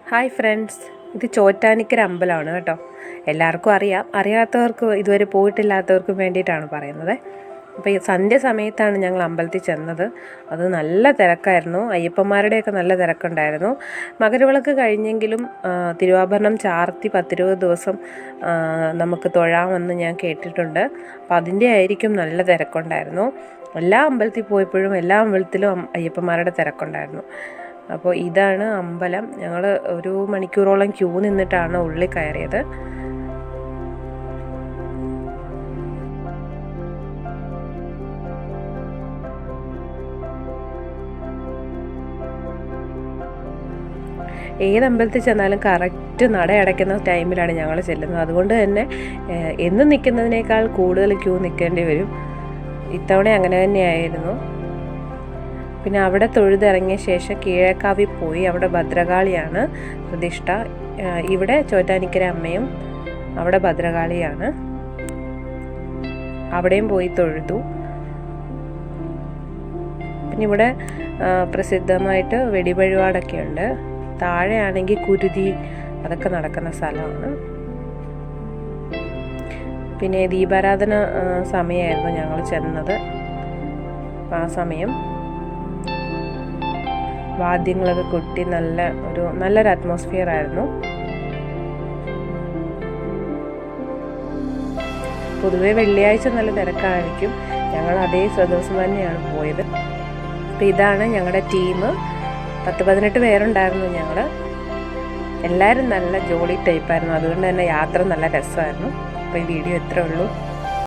Hi friends, ഇത് ചോറ്റാനിക്കര അമ്പലമാണ് കേട്ടോ. എല്ലാവർക്കും അറിയാം, അറിയാത്തവർക്ക് ഇതുവരെ പോയിട്ടില്ലാത്തവർക്കും വേണ്ടിയിട്ടാണ് പറയുന്നത്. അപ്പോൾ ഈ സന്ധ്യ സമയത്താണ് ഞങ്ങൾ അമ്പലത്തിൽ ചെന്നത്. അത് നല്ല തിരക്കായിരുന്നു, അയ്യപ്പന്മാരുടെയൊക്കെ നല്ല തിരക്കുണ്ടായിരുന്നു. മകരവിളക്ക് കഴിഞ്ഞെങ്കിലും തിരുവാഭരണം ചാർത്തി 10-20 ദിവസം നമുക്ക് തൊഴാമെന്ന് ഞാൻ കേട്ടിട്ടുണ്ട്. അപ്പോൾ അതിൻ്റെ ആയിരിക്കും നല്ല തിരക്കുണ്ടായിരുന്നു. എല്ലാ അമ്പലത്തിൽ പോയപ്പോഴും എല്ലാ അമ്പലത്തിലും അയ്യപ്പന്മാരുടെ തിരക്കുണ്ടായിരുന്നു. അപ്പോൾ ഇതാണ് അമ്പലം. ഞങ്ങൾ 1 മണിക്കൂറോളം ക്യൂ നിന്നിട്ടാണ് ഉള്ളിൽ കയറിയത്. ഏത് അമ്പലത്തിൽ ചെന്നാലും കറക്റ്റ് നട അടയ്ക്കുന്ന ടൈമിലാണ് ഞങ്ങൾ ചെല്ലുന്നത്. അതുകൊണ്ട് തന്നെ എന്നും നിൽക്കുന്നതിനേക്കാൾ കൂടുതൽ ക്യൂ നിൽക്കേണ്ടി വരും. ഇത്തവണ അങ്ങനെ തന്നെയായിരുന്നു. പിന്നെ അവിടെ തൊഴുതിറങ്ങിയ ശേഷം കീഴേക്കാവിൽ പോയി. അവിടെ ഭദ്രകാളിയാണ് പ്രതിഷ്ഠ. ഇവിടെ ചോറ്റാനിക്കര അമ്മയും അവിടെ ഭദ്രകാളിയാണ്. അവിടെയും പോയി തൊഴുതു. പിന്നെ ഇവിടെ പ്രസിദ്ധമായിട്ട് വെടിവഴിപാടൊക്കെ ഉണ്ട്. താഴെയാണെങ്കിൽ കുരുതി അതൊക്കെ നടക്കുന്ന സ്ഥലമാണ്. പിന്നെ ദീപാരാധന സമയമായിരുന്നു ഞങ്ങൾ ചെന്നത്. ആ സമയം വാദ്യങ്ങളൊക്കെ കൊട്ടി നല്ലൊരു അറ്റ്മോസ്ഫിയർ ആയിരുന്നു. പൊതുവെ വെള്ളിയാഴ്ച നല്ല തിരക്കായിരിക്കും. ഞങ്ങൾ അതേ ദിവസം തന്നെയാണ് പോയത്. അപ്പോൾ ഇതാണ് ഞങ്ങളുടെ ടീം. 10-18 പേരുണ്ടായിരുന്നു ഞങ്ങൾ. എല്ലാവരും നല്ല ജോളി ടൈപ്പായിരുന്നു. അതുകൊണ്ട് തന്നെ യാത്ര നല്ല രസമായിരുന്നു. അപ്പോൾ ഈ വീഡിയോ ഇത്രയേ ഉള്ളൂ.